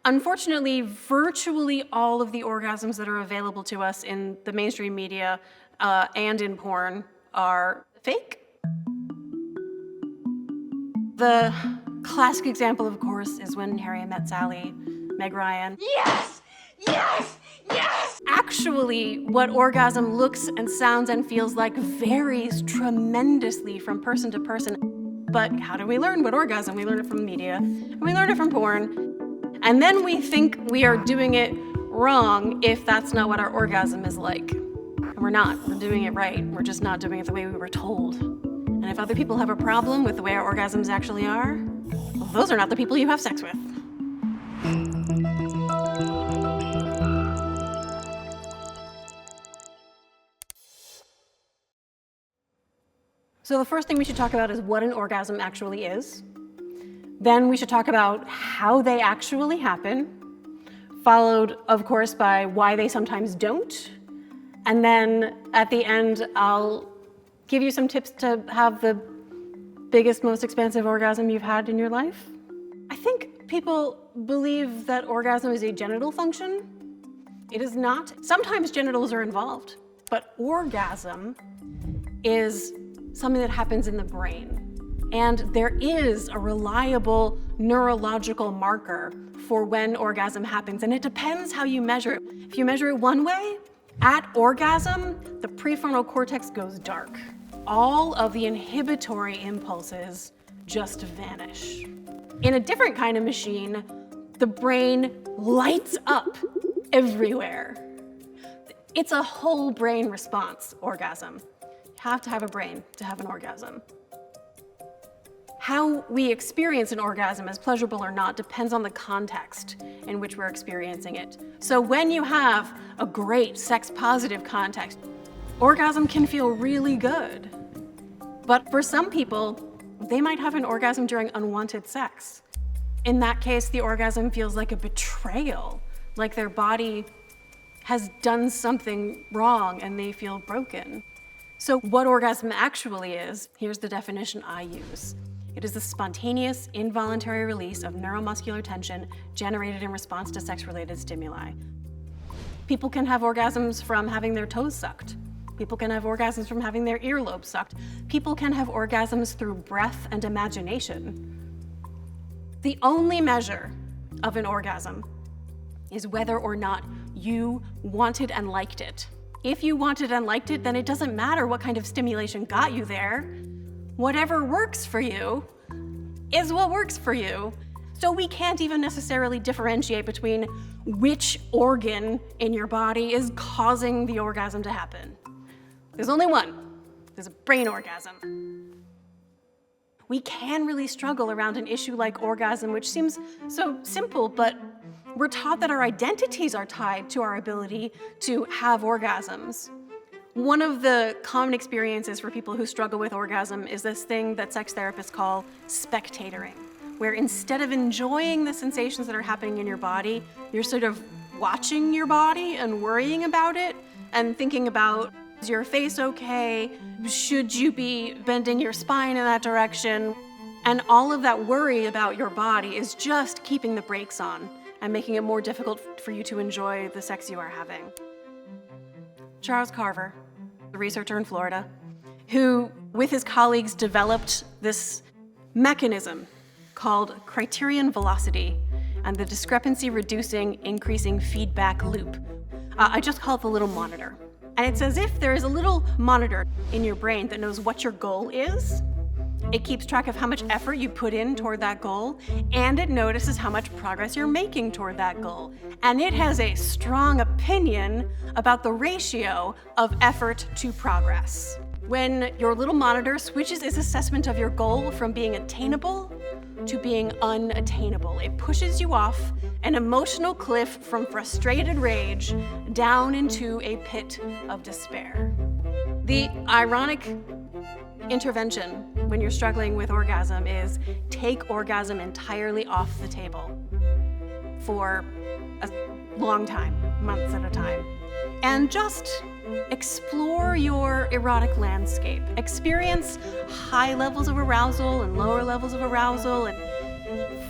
Unfortunately, virtually all of the orgasms that are available to us in the mainstream media and in porn are fake. The classic example, of course, is When Harry Met Sally, Meg Ryan. Yes! Yes! Yes! Actually, what orgasm looks and sounds and feels like varies tremendously from person to person. But how do we learn what orgasm? We learn it from media, and we learn it from porn. And then we think we are doing it wrong if that's not what our orgasm is like. And we're not. We're doing it right. We're just not doing it the way we were told. And if other people have a problem with the way our orgasms actually are, well, those are not the people you have sex with. So the first thing we should talk about is what an orgasm actually is. Then we should talk about how they actually happen, followed, of course, by why they sometimes don't. And then at the end, I'll give you some tips to have the biggest, most expansive orgasm you've had in your life. I think people believe that orgasm is a genital function. It is not. Sometimes genitals are involved, but orgasm is something that happens in the brain. And there is a reliable neurological marker for when orgasm happens, and it depends how you measure it. If you measure it one way, at orgasm, the prefrontal cortex goes dark. All of the inhibitory impulses just vanish. In a different kind of machine, the brain lights up everywhere. It's a whole brain response, orgasm. You have to have a brain to have an orgasm. How we experience an orgasm, as pleasurable or not, depends on the context in which we're experiencing it. So when you have a great sex-positive context, orgasm can feel really good. But for some people, they might have an orgasm during unwanted sex. In that case, the orgasm feels like a betrayal, like their body has done something wrong and they feel broken. So what orgasm actually is, here's the definition I use. It is the spontaneous, involuntary release of neuromuscular tension generated in response to sex-related stimuli. People can have orgasms from having their toes sucked. People can have orgasms from having their earlobes sucked. People can have orgasms through breath and imagination. The only measure of an orgasm is whether or not you wanted and liked it. If you wanted and liked it, then it doesn't matter what kind of stimulation got you there. Whatever works for you is what works for you. So we can't even necessarily differentiate between which organ in your body is causing the orgasm to happen. There's only one. There's a brain orgasm. We can really struggle around an issue like orgasm, which seems so simple, but we're taught that our identities are tied to our ability to have orgasms. One of the common experiences for people who struggle with orgasm is this thing that sex therapists call spectatoring, where instead of enjoying the sensations that are happening in your body, you're sort of watching your body and worrying about it and thinking about, is your face okay? Should you be bending your spine in that direction? And all of that worry about your body is just keeping the brakes on and making it more difficult for you to enjoy the sex you are having. Charles Carver, a researcher in Florida, who with his colleagues developed this mechanism called criterion velocity and the discrepancy reducing increasing feedback loop. I just call it the little monitor. And it's as if there is a little monitor in your brain that knows what your goal is. It keeps track of how much effort you put in toward that goal, and it notices how much progress you're making toward that goal. And it has a strong opinion about the ratio of effort to progress. When your little monitor switches its assessment of your goal from being attainable to being unattainable, it pushes you off an emotional cliff from frustrated rage down into a pit of despair. The ironic intervention when you're struggling with orgasm is take orgasm entirely off the table for a long time, months at a time, and just explore your erotic landscape. Experience high levels of arousal and lower levels of arousal, and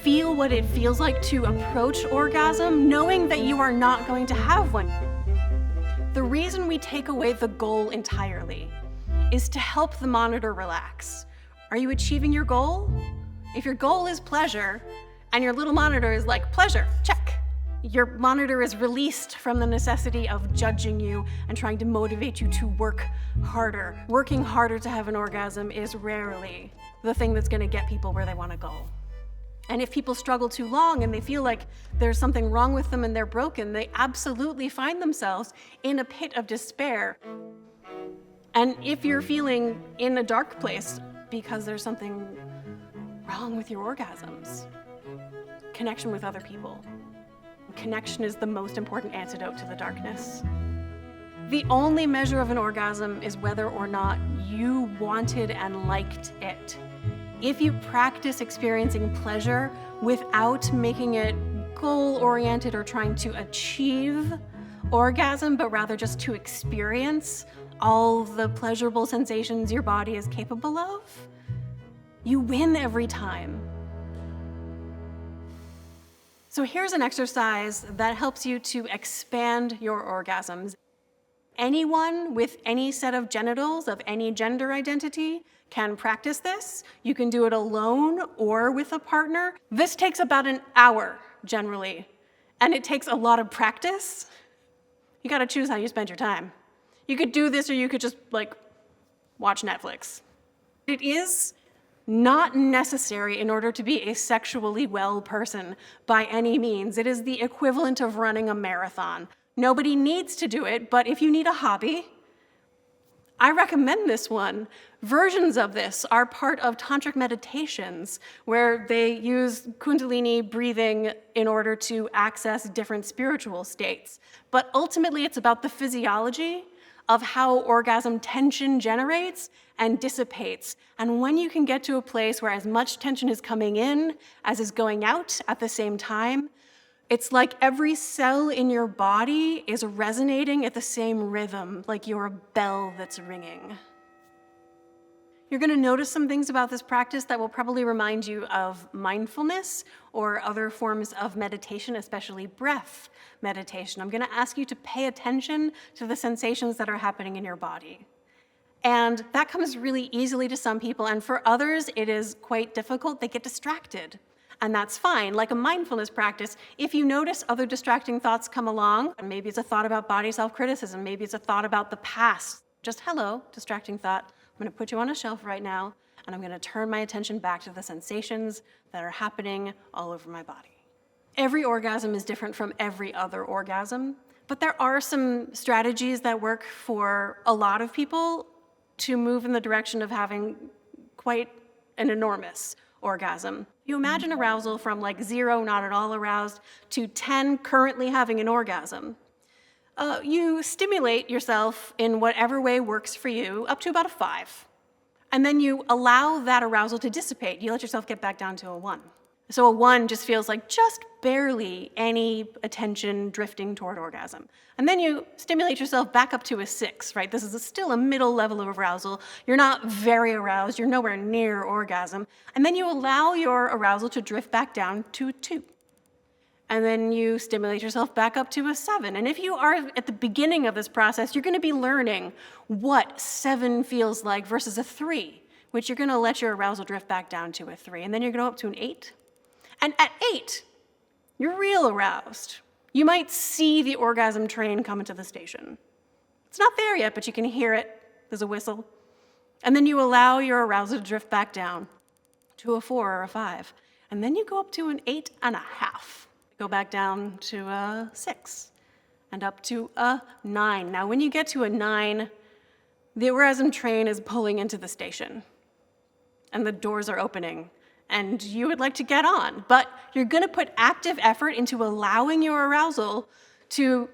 Feel what it feels like to approach orgasm, knowing that you are not going to have one. The reason we take away the goal entirely is to help the monitor relax. Are you achieving your goal? If your goal is pleasure, and your little monitor is like, pleasure, check. Your monitor is released from the necessity of judging you and trying to motivate you to work harder. Working harder to have an orgasm is rarely the thing that's gonna get people where they wanna go. And if people struggle too long and they feel like there's something wrong with them and they're broken, they absolutely find themselves in a pit of despair. And if you're feeling in a dark place because there's something wrong with your orgasms, connection with other people. Connection is the most important antidote to the darkness. The only measure of an orgasm is whether or not you wanted and liked it. If you practice experiencing pleasure without making it goal-oriented or trying to achieve orgasm, but rather just to experience all the pleasurable sensations your body is capable of, you win every time. So here's an exercise that helps you to expand your orgasms. Anyone with any set of genitals of any gender identity can practice this. You can do it alone or with a partner. This takes about an hour generally, and it takes a lot of practice. You gotta choose how you spend your time. You could do this or you could just watch Netflix. It is not necessary in order to be a sexually well person by any means. It is the equivalent of running a marathon. Nobody needs to do it, but if you need a hobby, I recommend this one. Versions of this are part of tantric meditations where they use kundalini breathing in order to access different spiritual states. But ultimately, it's about the physiology of how orgasm tension generates and dissipates. And when you can get to a place where as much tension is coming in as is going out at the same time, it's like every cell in your body is resonating at the same rhythm, like you're a bell that's ringing. You're gonna notice some things about this practice that will probably remind you of mindfulness or other forms of meditation, especially breath meditation. I'm gonna ask you to pay attention to the sensations that are happening in your body. And that comes really easily to some people, and for others, it is quite difficult. They get distracted. And that's fine. Like a mindfulness practice, if you notice other distracting thoughts come along, and maybe it's a thought about body self-criticism, maybe it's a thought about the past, just hello, distracting thought. I'm gonna put you on a shelf right now, and I'm gonna turn my attention back to the sensations that are happening all over my body. Every orgasm is different from every other orgasm, but there are some strategies that work for a lot of people to move in the direction of having quite an enormous orgasm. You imagine arousal from 0, not at all aroused, to 10, currently having an orgasm. You stimulate yourself in whatever way works for you, up to about a 5. And then you allow that arousal to dissipate. You let yourself get back down to a 1. So a 1 just feels like just barely any attention drifting toward orgasm. And then you stimulate yourself back up to a 6, right? This is still a middle level of arousal. You're not very aroused. You're nowhere near orgasm. And then you allow your arousal to drift back down to a 2. And then you stimulate yourself back up to a 7. And if you are at the beginning of this process, you're going to be learning what 7 feels like versus a 3, which you're going to let your arousal drift back down to a 3. And then you're going to go up to an 8. And at 8, you're real aroused. You might see the orgasm train come into the station. It's not there yet, but you can hear it. There's a whistle. And then you allow your arousal to drift back down to a 4 or a 5. And then you go up to an 8.5. Go back down to a 6 and up to a 9. Now, when you get to a 9, the orgasm train is pulling into the station and the doors are opening and you would like to get on, but you're gonna put active effort into allowing your arousal to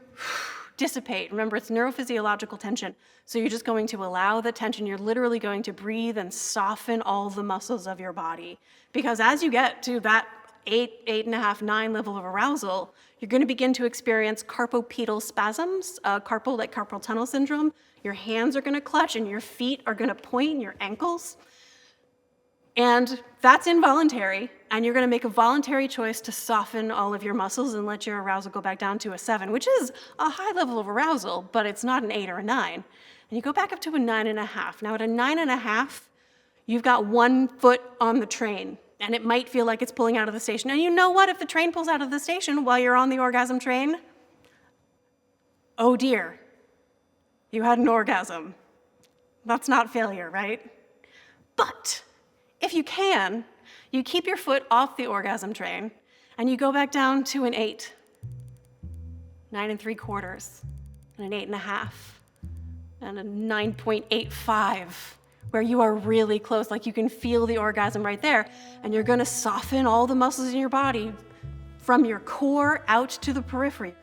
dissipate. Remember, it's neurophysiological tension. So you're just going to allow the tension. You're literally going to breathe and soften all the muscles of your body. Because as you get to that 8, 8.5, 9 level of arousal, you're going to begin to experience carpopedal spasms, carpal tunnel syndrome. Your hands are going to clutch and your feet are going to point, and your ankles. And that's involuntary, and you're going to make a voluntary choice to soften all of your muscles and let your arousal go back down to a 7, which is a high level of arousal, but it's not an 8 or a 9. And you go back up to a 9.5. Now at a 9.5, you've got 1 foot on the train, and it might feel like it's pulling out of the station. And you know what? If the train pulls out of the station while you're on the orgasm train, oh dear, you had an orgasm. That's not failure, right? But if you can, you keep your foot off the orgasm train and you go back down to an 8, 9.75, and an 8.5, and a 9.85, where you are really close, like you can feel the orgasm right there, and you're gonna soften all the muscles in your body from your core out to the periphery.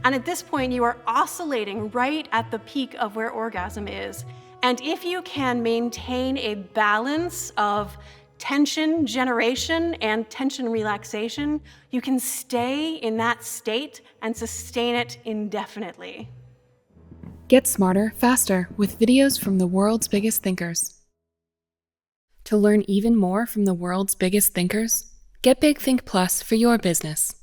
And at this point, you are oscillating right at the peak of where orgasm is. And if you can maintain a balance of tension generation and tension relaxation, you can stay in that state and sustain it indefinitely. Get smarter, faster with videos from the world's biggest thinkers. To learn even more from the world's biggest thinkers, get Big Think Plus for your business.